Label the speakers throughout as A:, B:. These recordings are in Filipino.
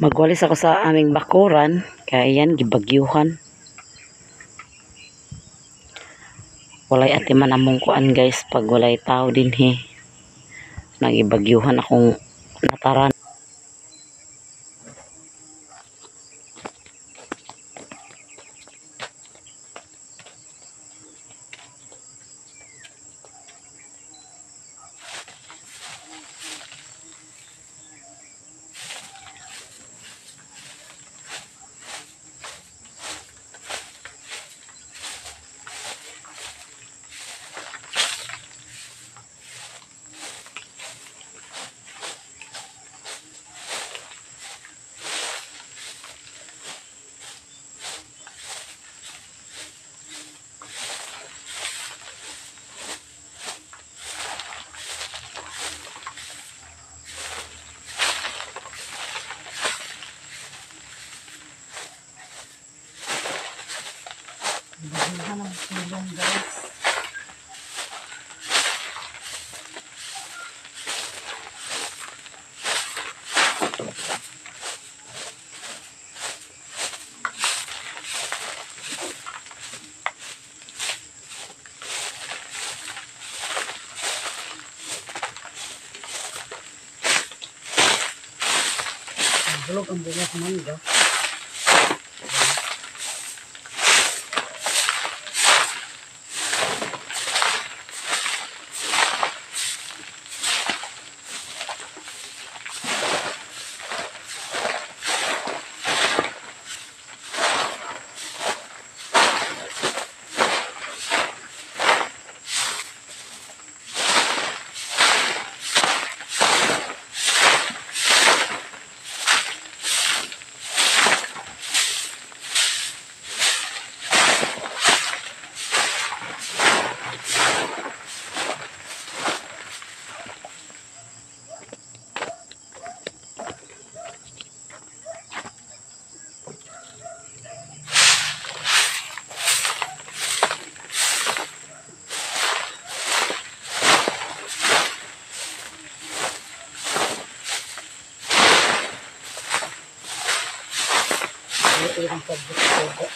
A: Magwalis ako sa aming bakuran, kaya yan gibagyuhan. Walay ati manamong kuan guys pag walay tao din he. Nagibagyuhan akong nataran. Bagyuhan ang silong guys. Bulog ang bugas mangga. Ilang pagbuto.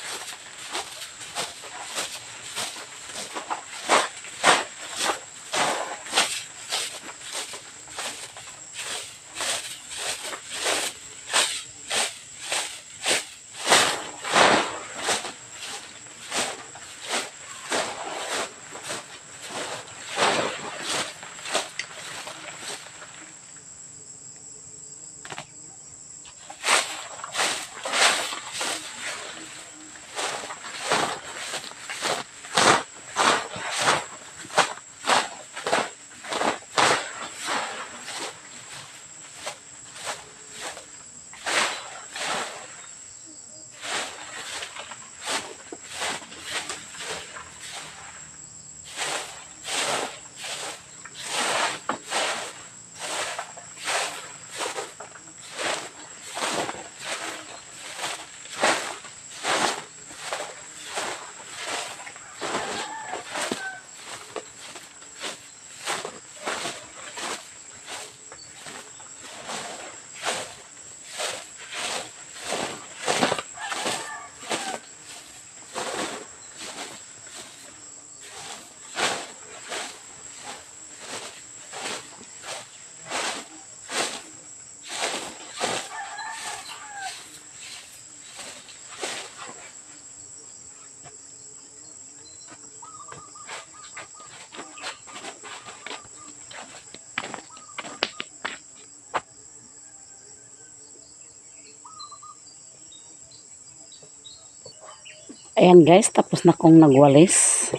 A: Ayan guys, tapos na kong nagwalis.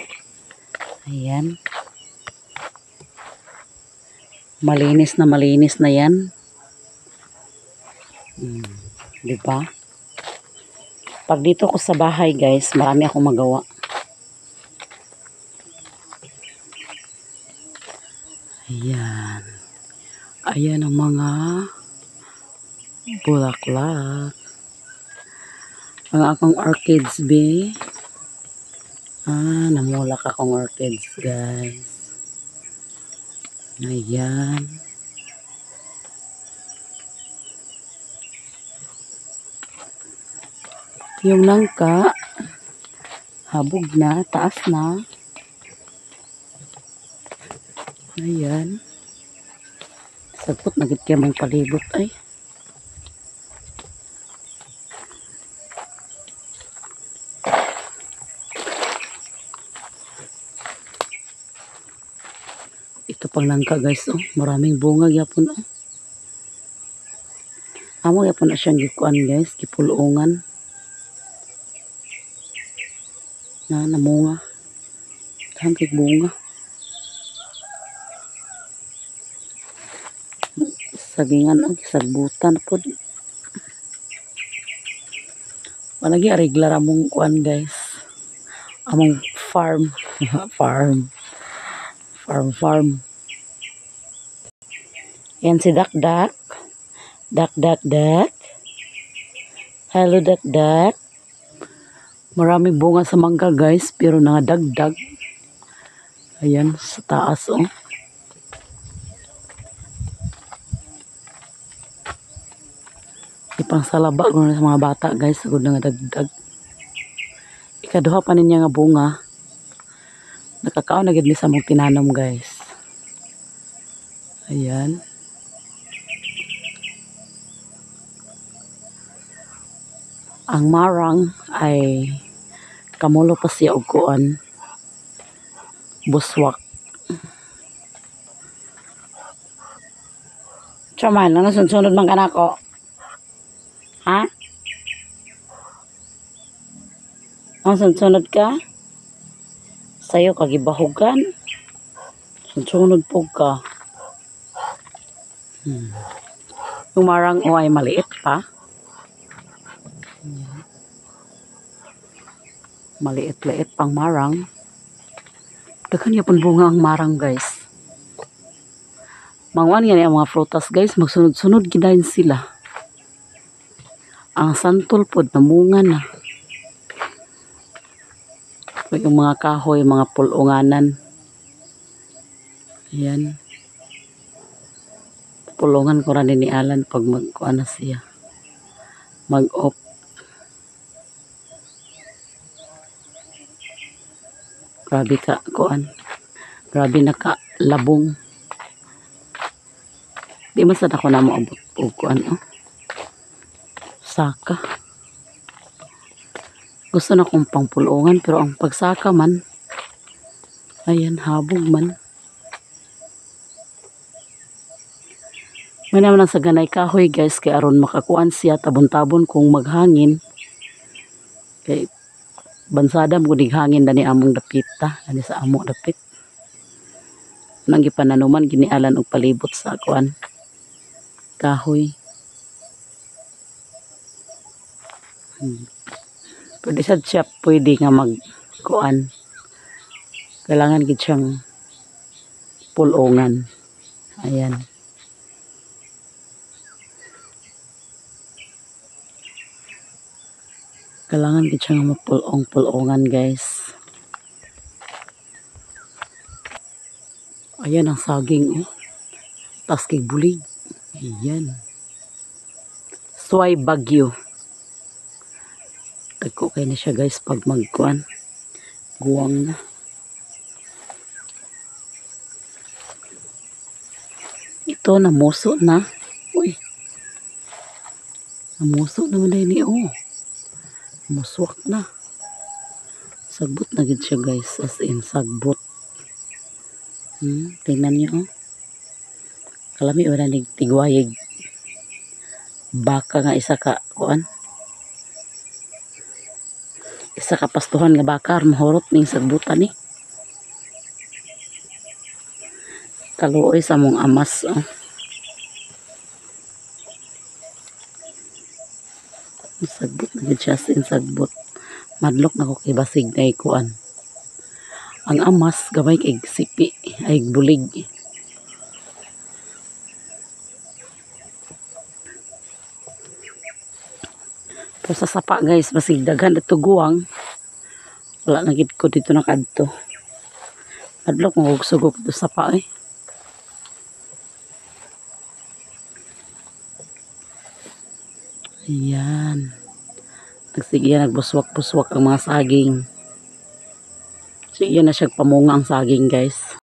A: Ayan. Malinis na yan. Diba? Pag dito ko sa bahay guys, marami akong magawa. Ayan. Ayan ang mga bulaklak. Ang akong orchids be. Namulak akong orchids guys. Ayan. Yung nangka, habog na, taas na. Ayan. Sagpot na gid kaya mong palibot ay. Ito pang nangka guys, oh. Maraming bunga yapon, oh. Amo yapon na siyang gikuan guys, gipulungan. Na namunga. Hampir bunga. Sagingan, oh, sagbutan po. Malagi ariglar among kuan guys. Among farm. Farm. Yan si Dakdak. Dak. Hello Dakdak. Maraming bunga sa mangga guys, pero nangadagdag. Ayan, sa taas oh. Ipang salaba ko na sa mga bata guys, sagod nangadagdag. Ikaduha pa niya nga bunga. Nakakaon na gid mi sa mong tinanom guys. Ayan. Ang marang ay kamulo pa siya og kuan. Buswak. Chaman, ano sunod man kanako? Ha? Ang sunod ka? Sayo kagibahugan. Sunod po ka. Yung marang o ay maliit pa. Maliit-liit pang marang. Daghan yapon bunga ang marang guys. Mangwan yan ang mga frutas guys, magsunod-sunod gidayon sila. Ang santol pod namunga na. Yung mga kahoy, mga pulunganan. Ayan. Pulungan ko rin ni Alan pag magkuha na siya. Mag-op. Grabe ka, kuan. Grabe na ka, labong. Di masad ako na maabot po, kuan, oh. Saka. Gusto na kong pangpulungan, pero ang pagsaka man, ayan, habog man. May naman ang saganay kahoy guys, kaya aron makakuan siya, tabon-tabon kung maghangin. Kaya, bansada mo hangin dani among dapita, dani sa amo dapit. Nang gipananuman ginialan og palibot sa kuan kahoy. Pwede siya pwede nga mag kuan. Kailangan gid siyang pulungan. Ayan. Kailangan gid siyang mapulong-pulongan guys. Ayan ang saging oh. Tas kay bulig. Ayan. Sway bagyo. Tagko kay na siya guys pag magkuan. Guwang na. Ito namuso na. Uy. Namuso naman na ini oh. Muswak na. Sagbot na gid siya guys. As in sagbot. Tingnan niyo oh. Kalami wala tigwayig. Baka nga isa ka kuan. Isa ka pastuhan nga baka mahurot ning sagbutan ni. Kaluoy sa mong amas oh. Sagbot na gid siya sin sagbot. Madlok na ko kay basig na ikuan. Ang amas gamay kay sipi ay bulig. Pero sa sapa guys basig daghan ito guwang. Wala na gid ko dito nakadto. Madlok mo og sugok dito sapa eh. Ayan. Sige, nagbuswak-buswak ang mga saging. Sige na siya pamunga ang saging guys.